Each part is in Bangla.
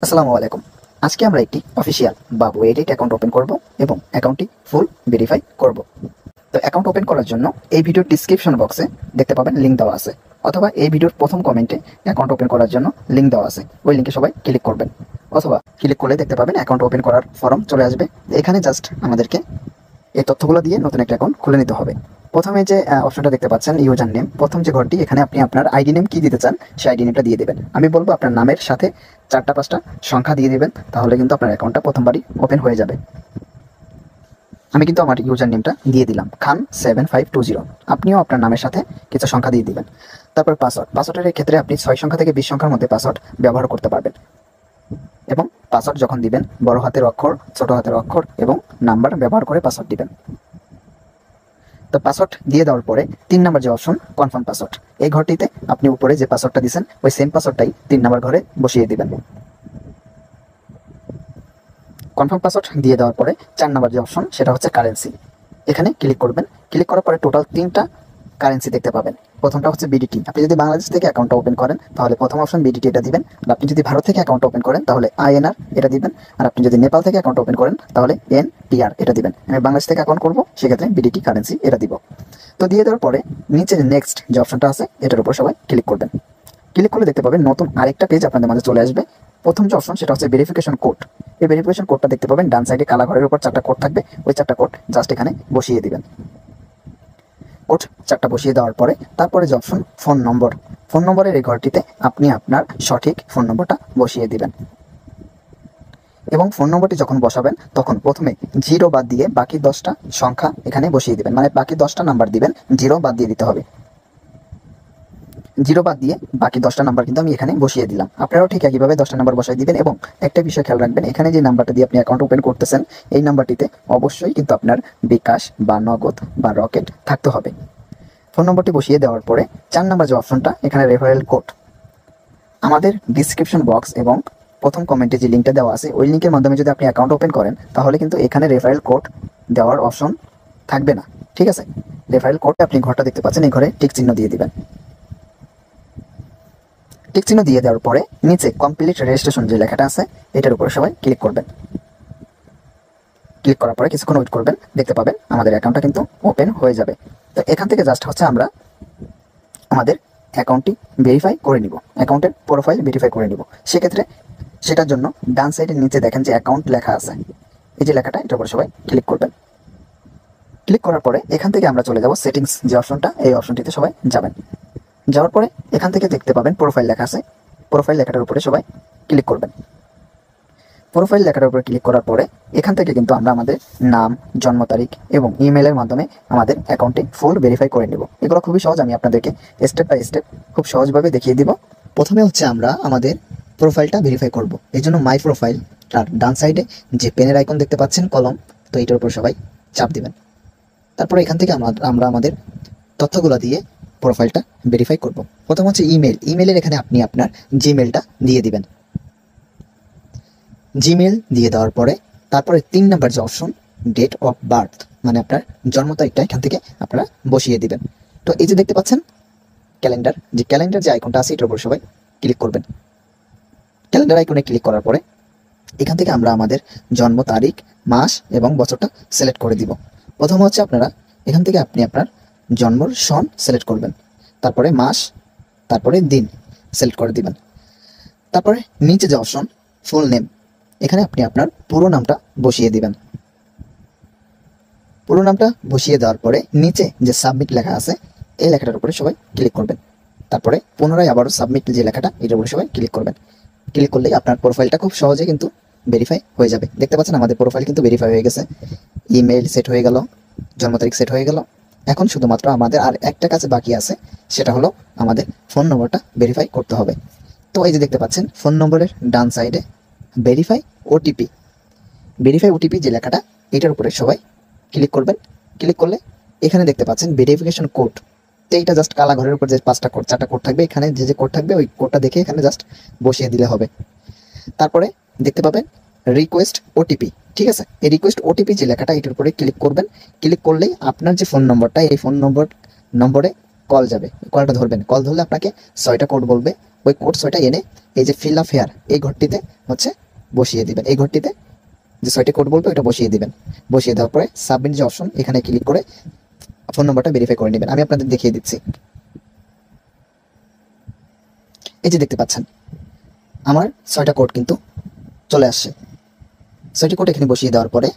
আসসালামু আলাইকুম। আজকে আমরা একটি অফিসিয়াল বা ওয়েডিট অ্যাকাউন্ট ওপেন করব এবং অ্যাকাউন্টটি ফুল ভেরিফাই করব। তো অ্যাকাউন্ট ওপেন করার জন্য এই ভিডিওর ডিসক্রিপশন বক্সে দেখতে পাবেন লিঙ্ক দেওয়া আছে, অথবা এই ভিডিওর প্রথম কমেন্টে অ্যাকাউন্ট ওপেন করার জন্য লিঙ্ক দেওয়া আছে, ওই লিঙ্কে সবাই ক্লিক করবেন, অথবা ক্লিক করলে দেখতে পাবেন অ্যাকাউন্ট ওপেন করার ফর্ম চলে আসবে। এখানে জাস্ট আমাদেরকে এই তথ্যগুলো দিয়ে নতুন একটা অ্যাকাউন্ট খুলে নিতে হবে। প্রথমে যে অপশনটা দেখতে পাচ্ছেন ইউজার নেম, প্রথম যে ঘরটি, এখানে আপনি আপনার আইডি নেম কি দিতে চান সেই আইডি নেমটা দিয়ে দেবেন। আমি বলবো আপনার নামের সাথে 4টা 5টা সংখ্যা দিয়ে দেবেন, তাহলে কিন্তু আপনার অ্যাকাউন্টটা প্রথমবারই ওপেন হয়ে যাবে। আমি কিন্তু আমার ইউজার নেমটা দিয়ে দিলাম খান7520। আপনিও আপনার নামের সাথে কিছু সংখ্যা দিয়ে দিবেন। তারপর পাসওয়ার্ডের ক্ষেত্রে আপনি 6 সংখ্যা থেকে 20 সংখ্যার মধ্যে পাসওয়ার্ড ব্যবহার করতে পারবেন। এবং পাসওয়ার্ড যখন দিবেন বড় হাতের অক্ষর, ছোট হাতের অক্ষর এবং নাম্বার ব্যবহার করে পাসওয়ার্ড দিবেন। তো পাসওয়ার্ড দিয়ে দেওয়ার পরে 3 নাম্বার যে অপশন কনফার্ম পাসওয়ার্ড, এই ঘরটিতে আপনি উপরে যে পাসওয়ার্ডটা দিয়েছেন ওই সেম পাসওয়ার্ডটাই 3 নাম্বার ঘরে বসিয়ে দিবেন। কনফার্ম পাসওয়ার্ড দিয়ে দেওয়ার পরে 4 নাম্বার যে অপশন সেটা হচ্ছে কারেন্সি, এখানে ক্লিক করবেন। ক্লিক করার পরে টোটাল 3টা কারেন্সি দেখতে পাবেন। প্রথমটা হচ্ছে বিডিটি। আপনি যদি বাংলাদেশ থেকে অ্যাকাউন্টটা ওপেন করেন তাহলে প্রথম অপশন বিডিটি এটা দিবেন, আর আপনি যদি ভারত থেকে অ্যাকাউন্ট ওপেন করেন তাহলে আইএনআর এটা দিবেন, আর আপনি যদি নেপাল থেকে অ্যাকাউন্ট ওপেন করেন তাহলে এনপিআর এটা দিবেন। আমি বাংলাদেশ থেকে অ্যাকাউন্ট করবো, সেক্ষেত্রে বিডিটি কারেন্সি এটা দিব। তো দিয়ে দেওয়ার পরে নিচে যে নেক্সট যে অপশনটা আছে এটার উপর সবাই ক্লিক করবেন। ক্লিক করলে দেখতে পাবেন নতুন আরেকটা পেজ আপনাদের মাঝে চলে আসবে। প্রথম যে অপশন সেটা হচ্ছে ভেরিফিকেশন কোড। এই ভেরিফিকেশন কোডটা দেখতে পাবেন ডান সাইডে কালা ঘরের উপর 4টা কোড থাকবে, ওই 4টা কোড জাস্ট এখানে বসিয়ে দিবেন। কোড 4টা বসিয়ে দেওয়ার পরে তারপরে যে অপশন ফোন নম্বর, ফোন নম্বরের এই ঘরটিতে আপনি আপনার সঠিক ফোন নম্বরটা বসিয়ে দিবেন। এবং ফোন নম্বরটি যখন বসাবেন তখন প্রথমে 0 বাদ দিয়ে বাকি 10টা সংখ্যা এখানে বসিয়ে দিবেন, মানে বাকি 10টা নাম্বার দিবেন, 0 বাদ দিয়ে দিতে হবে। 0 বাদ দিয়ে বাকি 10টা নাম্বার কিন্তু আমি এখানে বসিয়ে দিলাম। আপনারাও ঠিক একইভাবে 10টা নাম্বার বসাই দিবেন। এবং একটা বিষয় খেয়াল রাখবেন, এখানে যে নাম্বারটা দিয়ে আপনি অ্যাকাউন্ট ওপেন করতেছেন এই নাম্বারটিতে অবশ্যই কিন্তু আপনার বিকাশ বা নগদ বা রকেট থাকতে হবে। ফোন নম্বরটি বসিয়ে দেওয়ার পরে 4 নাম্বার যে অপশনটা, এখানে রেফারেল কোড। আমাদের ডিসক্রিপশন বক্স এবং প্রথম কমেন্টে যে লিঙ্কটা দেওয়া আছে ওই লিঙ্কের মাধ্যমে যদি আপনি অ্যাকাউন্ট ওপেন করেন তাহলে কিন্তু এখানে রেফারেল কোড দেওয়ার অপশন থাকবে না, ঠিক আছে? রেফারেল কোডে আপনি ঘরটা দেখতে পাচ্ছেন, এই ঘরে টিক চিহ্ন দিয়ে দিবেন। টিক চিহ্ন দিয়ে দেওয়ার পরে নিচে কমপ্লিট রেজিস্ট্রেশন যে লেখাটা আছে এটার উপরে সবাই ক্লিক করবেন। ক্লিক করার পরে কিছুক্ষণ ওয়েট করবেন, দেখতে পাবেন আমাদের অ্যাকাউন্টটা কিন্তু ওপেন হয়ে যাবে। তো এখান থেকে জাস্ট হচ্ছে আমরা আমাদের অ্যাকাউন্টটি ভেরিফাই করে নিব, অ্যাকাউন্টের প্রোফাইল ভেরিফাই করে নিব। সেক্ষেত্রে সেটার জন্য ডান সাইডের নিচে দেখেন যে অ্যাকাউন্ট লেখা আছে, এই যে লেখাটা এটার উপরে সবাই ক্লিক করবেন। ক্লিক করার পরে এখান থেকে আমরা চলে যাব সেটিংস যে অপশনটা, এই অপশনটিতে সবাই যাবেন। যাওয়ার পরে এখান থেকে দেখতে পাবেন প্রোফাইল লেখা আছে, প্রোফাইল লেখাটার উপরে সবাই ক্লিক করবেন। প্রোফাইল লেখাটার উপরে ক্লিক করার পরে এখান থেকে কিন্তু আমরা আমাদের নাম, জন্ম তারিখ এবং ইমেলের মাধ্যমে আমাদের অ্যাকাউন্টে ফুল ভেরিফাই করে নেব। এগুলো খুবই সহজ, আমি আপনাদেরকে স্টেপ বাই স্টেপ খুব সহজভাবে দেখিয়ে দিব। প্রথমে হচ্ছে আমরা আমাদের প্রোফাইলটা ভেরিফাই করব। এই জন্য মাই প্রোফাইল তার ডান সাইডে যে পেনের আইকন দেখতে পাচ্ছেন কলম, তো এটার উপর সবাই চাপ দিবেন। তারপরে এখান থেকে আমরা আমাদের তথ্যগুলো দিয়ে প্রোফাইলটা ভেরিফাই করব। প্রথম হচ্ছে ইমেল, ইমেলের এখানে আপনি আপনার জিমেলটা দিয়ে দিবেন। জিমেল দিয়ে দেওয়ার পরে তারপরে 3 নাম্বার যে অপশন ডেট অফ বার্থ, মানে আপনার জন্ম তারিখটা এখান থেকে আপনারা বসিয়ে দিবেন। তো এই যে দেখতে পাচ্ছেন ক্যালেন্ডার যে আইকনটা আছে এটার উপর সবাই ক্লিক করবেন। ক্যালেন্ডার আইকনে ক্লিক করার পরে এখান থেকে আমরা আমাদের জন্ম তারিখ, মাস এবং বছরটা সিলেক্ট করে দিব। প্রথম হচ্ছে আপনারা এখান থেকে আপনি আপনার জন্মর সন সিলেক্ট করবেন, তারপরে মাস, তারপরে দিন সিলেক্ট করে দিবেন। তারপরে নিচে যে অপশন ফুল নেম, এখানে আপনি আপনার পুরো নামটা বসিয়ে দিবেন। পুরো নামটা বসিয়ে দেওয়ার পরে নিচে যে সাবমিট লেখা আছে এই লেখাটার উপরে সবাই ক্লিক করবেন। তারপরে পুনরায় আবারও সাবমিট যে লেখাটা এটার উপরে সবাই ক্লিক করবেন। ক্লিক করলেই আপনার প্রোফাইলটা খুব সহজে কিন্তু ভেরিফাই হয়ে যাবে। দেখতে পাচ্ছেন আমাদের প্রোফাইল কিন্তু ভেরিফাই হয়ে গেছে, ইমেল সেট হয়ে গেল, জন্ম তারিখ সেট হয়ে গেল। এখন শুধুমাত্র আমাদের আর একটা কাজ বাকি আছে, সেটা হলো আমাদের ফোন নম্বরটা ভেরিফাই করতে হবে। তো এই যে দেখতে পাচ্ছেন ফোন নম্বরের ডান সাইডে ভেরিফাই ওটিপি, ভেরিফাই ওটিপি যে লেখাটা এটার উপরে সবাই ক্লিক করবেন। ক্লিক করলে এখানে দেখতে পাচ্ছেন ভেরিফিকেশন কোড, তো এইটা জাস্ট কালা ঘরের উপর যে 5টা কোড 4টা কোড থাকবে, এখানে যে কোড থাকবে ওই কোডটা দেখে এখানে জাস্ট বসিয়ে দিলে হবে। তারপরে দেখতে পাবেন রিকোয়েস্ট ওটিপি, ঠিক আছে? এই রিকোয়েস্ট ওটিপি যে লেখাটা এটার উপরে ক্লিক করবেন। ক্লিক করলেই আপনার যে ফোন নম্বরটা এই ফোন নম্বরে কল যাবে, কলটা ধরবেন। কল ধরলে আপনাকে 6টা কোড বলবে, ওই কোড 6টা এনে এই যে ফিল আপ হেয়ার এই ঘরটিতে হচ্ছে বসিয়ে দিবেন। এই ঘরটিতে যে 6টি কোড বলবো এটা বসিয়ে দিবেন। বসিয়ে দেওয়ার পরে সাবমিট যে অপশন এখানে ক্লিক করে ফোন নম্বরটা ভেরিফাই করে নেবেন। আমি আপনাদের দেখিয়ে দিচ্ছি। এই যে দেখতে পাচ্ছেন আমার 6টা কোড কিন্তু চলে আসছে। 6টি কোড এখানে বসিয়ে দেওয়ার পরে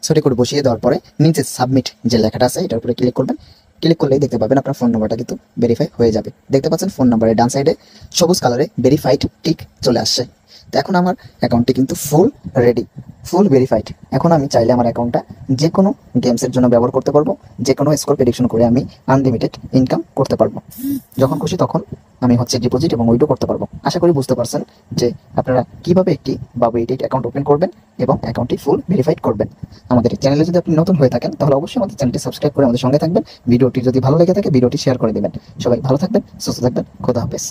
6টি কোড বসিয়ে দেওয়ার পরে নিচে সাবমিট যে লেখাটা আছে এটার উপরে ক্লিক করবেন। ক্লিক করলেই দেখতে পাবেন আপনার ফোন নাম্বারটা কিন্তু ভেরিফাই হয়ে যাবে। দেখতে পাচ্ছেন ফোন নাম্বারের ডান সাইডে সবুজ কালারে ভেরিফাইড টিক চলে আসছে। তো এখন আমার অ্যাকাউন্টটি কিন্তু ফুল রেডি, ফুল ভেরিফাইড। এখন আমি চাইলে আমার অ্যাকাউন্টটা যে কোনো গেমসের জন্য ব্যবহার করতে পারবো, যে কোনো স্কোর প্রেডিকশন করে আমি আনলিমিটেড ইনকাম করতে পারবো। যখন খুশি তখন আমি হচ্ছে ডিপোজিট এবং উইথড্র করতে পারবো। আশা করি বুঝতে পারছেন যে আপনারা কিভাবে একটি বাবু 88 অ্যাকাউন্ট ওপেন করবেন এবং অ্যাকাউন্টটি ফুল ভেরিফাইড করবেন। আমাদের চ্যানেলে যদি আপনি নতুন হয়ে থাকেন তাহলে অবশ্যই আমাদের চ্যানেলটি সাবস্ক্রাইব করে আমাদের সঙ্গে থাকবেন। ভিডিওটি যদি ভালো লেগে থাকে ভিডিওটি শেয়ার করে দেবেন। সবাই ভালো থাকবেন, সুস্থ থাকবেন, খোদা হাফেজ।